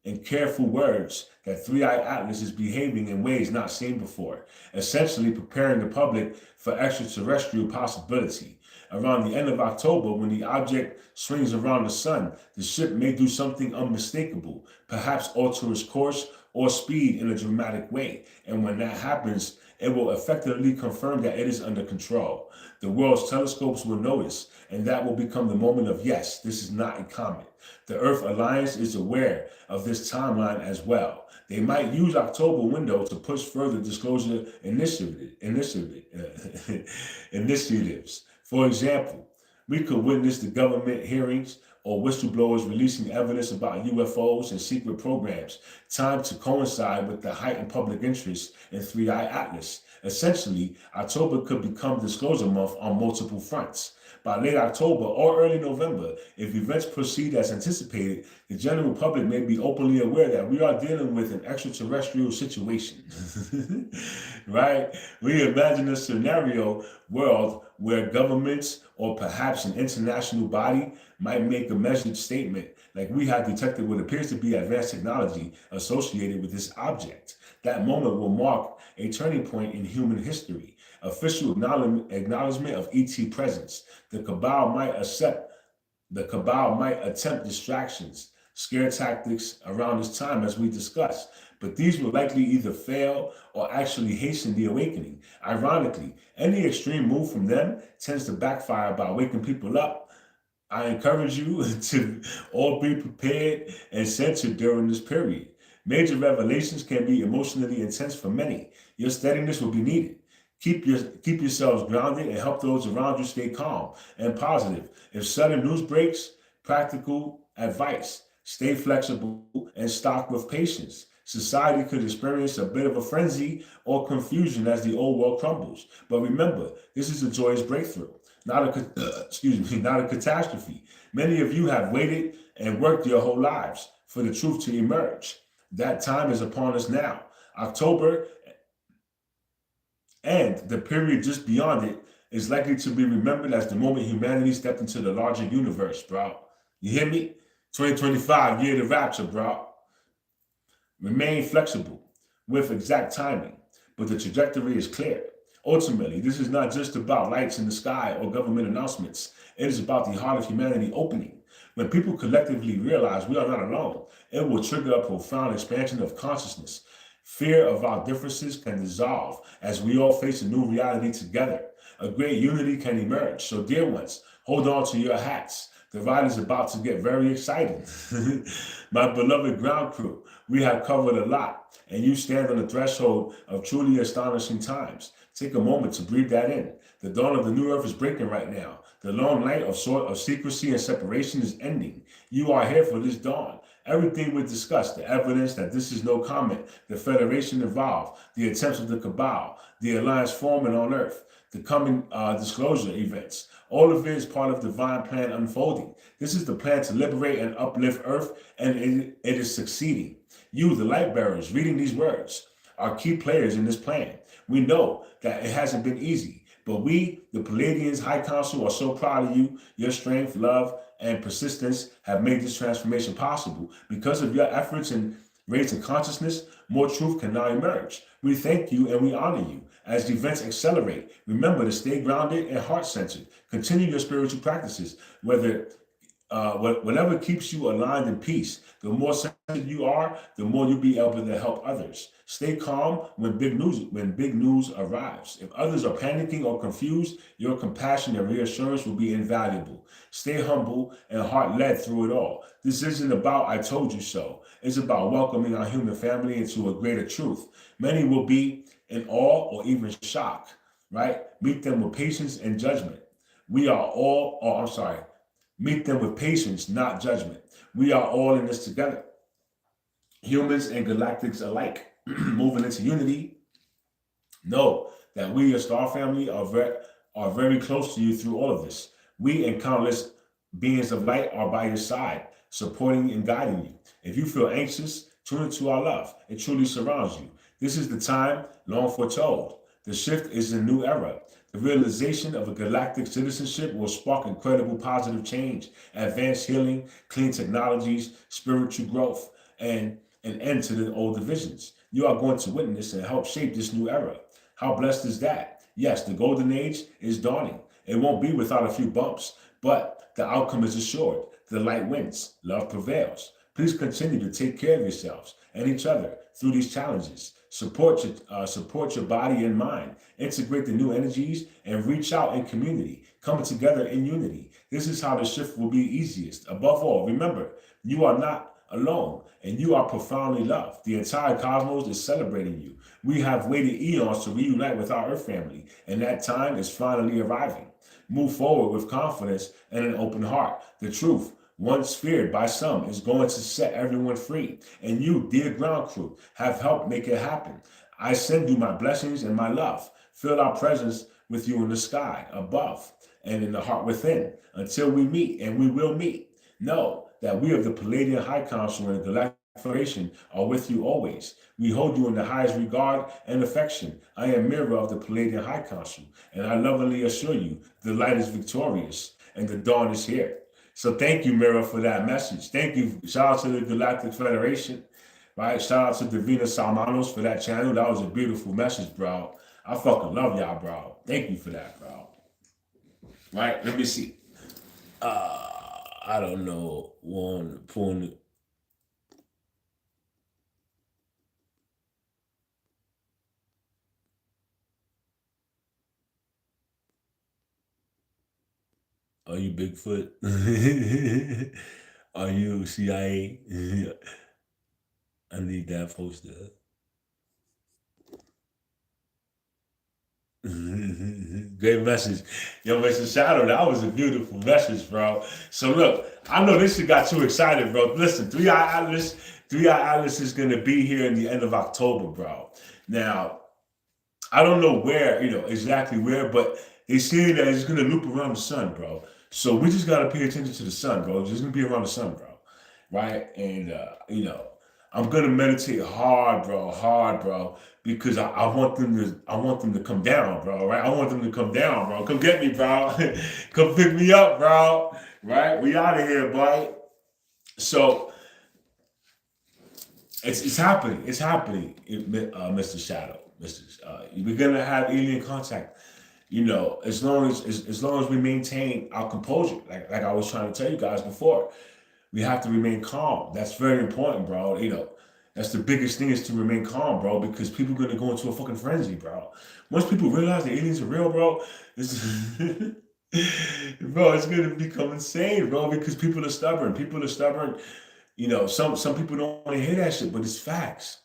Speaker 1: in careful words that Three-Eye Atlas is behaving in ways not seen before, essentially preparing the public for extraterrestrial possibility. Around the end of October, when the object swings around the sun, the ship may do something unmistakable, perhaps alter its course or speed in a dramatic way. And when that happens, it will effectively confirm that it is under control. The world's telescopes will notice, and that will become the moment of yes, this is not a comet. The Earth Alliance is aware of this timeline as well. They might use October window to push further disclosure initiatives. For example, we could witness the government hearings or whistleblowers releasing evidence about UFOs and secret programs, timed to coincide with the heightened public interest in Three-Eye Atlas. Essentially, October could become disclosure month on multiple fronts. By late October or early November, if events proceed as anticipated, the general public may be openly aware that we are dealing with an extraterrestrial situation. Right? We imagine a scenario world where governments or perhaps an international body might make a measured statement like we have detected what appears to be advanced technology associated with this object. That moment will mark a turning point in human history. Official acknowledgement of ET presence. The Cabal might attempt distractions, scare tactics around this time as we discussed, but these will likely either fail or actually hasten the awakening. Ironically, any extreme move from them tends to backfire by waking people up I encourage you to all be prepared and centered during this period. Major revelations can be emotionally intense for many. Your steadiness will be needed. Keep yourselves grounded and help those around you stay calm and positive. If sudden news breaks, practical advice: stay flexible and stock with patience. Society could experience a bit of a frenzy or confusion as the old world crumbles. But remember, this is a joyous breakthrough, not a excuse me, not a catastrophe. Many of you have waited and worked your whole lives for the truth to emerge. That time is upon us now. October and the period just beyond it is likely to be remembered as the moment humanity stepped into the larger universe, bro. You hear me? 2025, year of the rapture, bro. Remain flexible with exact timing, but the trajectory is clear. Ultimately, this is not just about lights in the sky or government announcements. It is about the heart of humanity opening. When people collectively realize we are not alone, it will trigger a profound expansion of consciousness. Fear of our differences can dissolve as we all face a new reality together. A great unity can emerge. So, dear ones, hold on to your hats. The ride is about to get very exciting. My beloved ground crew, we have covered a lot, and you stand on the threshold of truly astonishing times. Take a moment to breathe that in. The dawn of the new earth is breaking right now. The long night of secrecy and separation is ending. You are here for this dawn. Everything we discussed, the evidence that this is no comet, the Federation evolved, the attempts of the Cabal, the alliance forming on Earth, the coming disclosure events, all of it is part of the divine plan unfolding. This is the plan to liberate and uplift Earth, and it is succeeding. You, the light bearers, reading these words, are key players in this plan. We know that it hasn't been easy, but we, the Palladians High Council, are so proud of you. Your strength, love, and persistence have made this transformation possible. Because of your efforts in raising consciousness, more truth can now emerge. We thank you and we honor you. As the events accelerate, remember to stay grounded and heart-centered. Continue your spiritual practices, whatever keeps you aligned in peace. The more centered you are, the more you'll be able to help others. Stay calm when big news arrives. If others are panicking or confused, your compassion and reassurance will be invaluable. Stay humble and heart-led through it all. This isn't about "I told you so." It's about welcoming our human family into a greater truth. Many will be in awe or even shock, right? Meet them with patience and judgment. We are all, oh, I'm sorry. Meet them with patience, not judgment. We are all in this together. Humans and galactics alike. Moving into unity, know that we, your star family, are very close to you through all of this. We and countless beings of light are by your side, supporting and guiding you. If you feel anxious, tune into our love. It truly surrounds you. This is the time long foretold. The shift is a new era. The realization of a galactic citizenship will spark incredible positive change, advanced healing, clean technologies, spiritual growth, and an end to the old divisions. You are going to witness and help shape this new era. How blessed is that? Yes, the golden age is dawning. It won't be without a few bumps, but the outcome is assured. The light wins. Love prevails. Please continue to take care of yourselves and each other through these challenges. Support your body and mind. Integrate the new energies and reach out in community. Coming together in unity. This is how the shift will be easiest. Above all, remember, you are not alone and you are profoundly loved. The entire cosmos is celebrating you. We have waited eons to reunite with our Earth family, and that time is finally arriving. Move forward with confidence and an open heart. The truth, once feared by some, is going to set everyone free. And you, dear ground crew, have helped make it happen. I send you my blessings and my love. Feel our presence with you in the sky above and in the heart within. Until we meet, and we will meet, know that we of the Palladian High Council and the Galactic Federation are with you always. We hold you in the highest regard and affection. I am Mira of the Palladian High Council, and I lovingly assure you the light is victorious and the dawn is here. So thank you, Mira, for that message. Thank you. Shout out to the Galactic Federation, right? Shout out to Davina Salmanos for that channel. That was a beautiful message, bro. I fucking love y'all, bro. Thank you for that, bro. Right? Let me see. I don't know. One point. Are you Bigfoot? Are you CIA? I need that poster. Great message. Yo, Mr. Shadow, that was a beautiful message, bro. So look, I know this shit got too excited, bro. Listen, Three Eye Atlas is gonna be here in the end of October, bro. Now, I don't know where, exactly where, but they say that it's gonna loop around the sun, bro. So we just gotta pay attention to the sun, bro. It's just gonna be around the sun, bro. Right? And I'm gonna meditate hard, bro, because I want them to come down, bro. Right? I want them to come down, bro. Come get me, bro. Come pick me up, bro. Right? We out of here, boy. So it's happening. It's happening, Mr. Shadow. We're gonna have alien contact. As long as we maintain our composure, like I was trying to tell you guys before, we have to remain calm. That's very important, bro. That's the biggest thing is to remain calm, bro, because people are gonna go into a fucking frenzy, bro. Once people realize the aliens are real, bro, it's bro, it's gonna become insane, bro, because people are stubborn. People are stubborn. Some people don't want to hear that shit, but it's facts.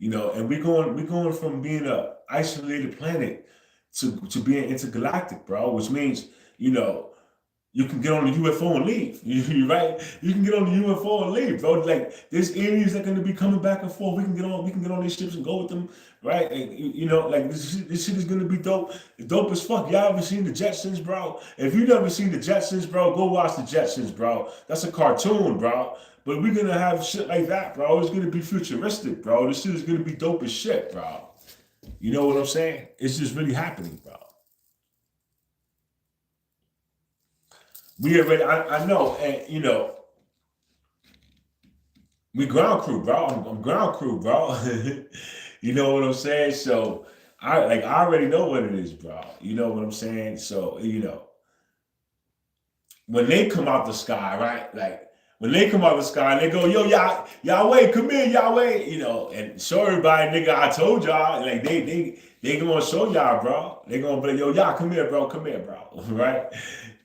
Speaker 1: And we're going from being a isolated planet to being intergalactic, bro, which means, you can get on the UFO and leave. Right? You can get on the UFO and leave, bro. Like there's aliens that are gonna be coming back and forth. We can get on these ships and go with them, right? And like this shit is gonna be dope. Dope as fuck. Y'all ever seen the Jetsons, bro? If you never seen the Jetsons, bro, go watch the Jetsons, bro. That's a cartoon, bro. But we're gonna have shit like that, bro. It's gonna be futuristic, bro. This shit is gonna be dope as shit, bro. You know what I'm saying? It's just really happening, bro. We already, I know, and we ground crew, bro. I'm ground crew, bro. You know what I'm saying? So I already know what it is, bro. You know what I'm saying? So when they come out the sky, right? Like when they come out the sky, they go, yo, Yahweh, come here, Yahweh, and show everybody, nigga, I told y'all, like they gonna show y'all, bro. They gonna be like, yo, y'all, come here, bro, right?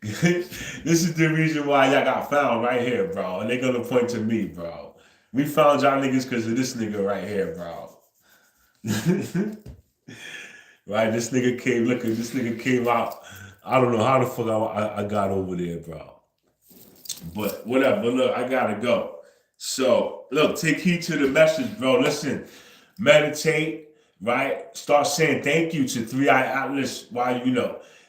Speaker 1: This is the reason why y'all got found right here, bro. And they're gonna point to me, bro. We found y'all niggas because of this nigga right here, bro. Right? This nigga came, look at this nigga came out. I don't know how the fuck I got over there, bro. But whatever, but look, I gotta go. So look, take heed to the message, bro. Listen, meditate, right? Start saying thank you to Three Eye Atlas while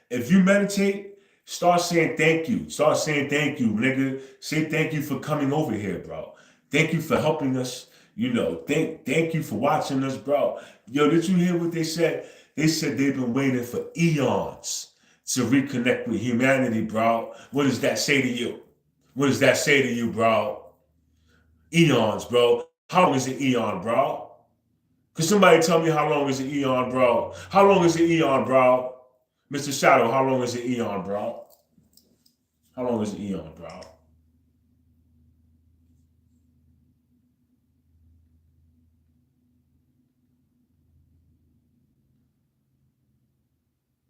Speaker 1: if you meditate, start saying thank you. Start saying thank you, nigga. Say thank you for coming over here, bro. Thank you for helping us. Thank you for watching us, bro. Yo, did you hear what they said? They said they've been waiting for eons to reconnect with humanity, bro. What does that say to you? What does that say to you, bro? Eons, bro. How long is an eon, bro? Could somebody tell me how long is an eon, bro? How long is an eon, bro? Mr. Shadow, how long is an eon, bro? How long is an eon, bro?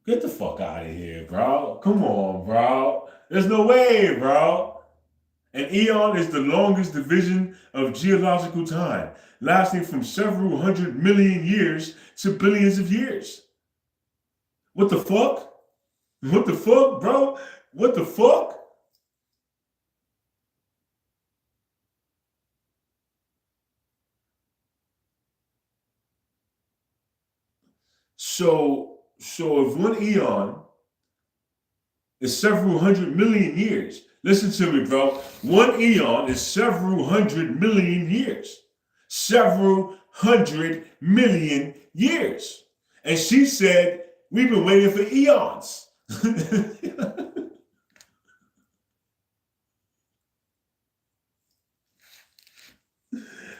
Speaker 1: Get the fuck out of here, bro. Come on, bro. There's no way, bro. An eon is the longest division of geological time, lasting from several hundred million years to billions of years. What the fuck? What the fuck, bro? What the fuck? So if one eon is several hundred million years, listen to me, bro. One eon is several hundred million years. Several hundred million years. And she said, we've been waiting for eons.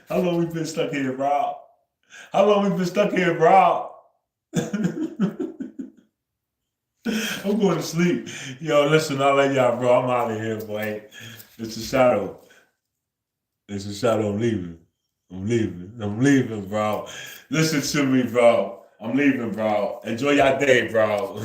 Speaker 1: How long we been stuck here, bro? How long we been stuck here, bro? I'm going to sleep. Yo, listen, I'll let y'all, bro. I'm out of here, boy. It's a shadow. It's a shadow. I'm leaving. I'm leaving, bro. Listen to me, bro. I'm leaving, bro. Enjoy your day, bro.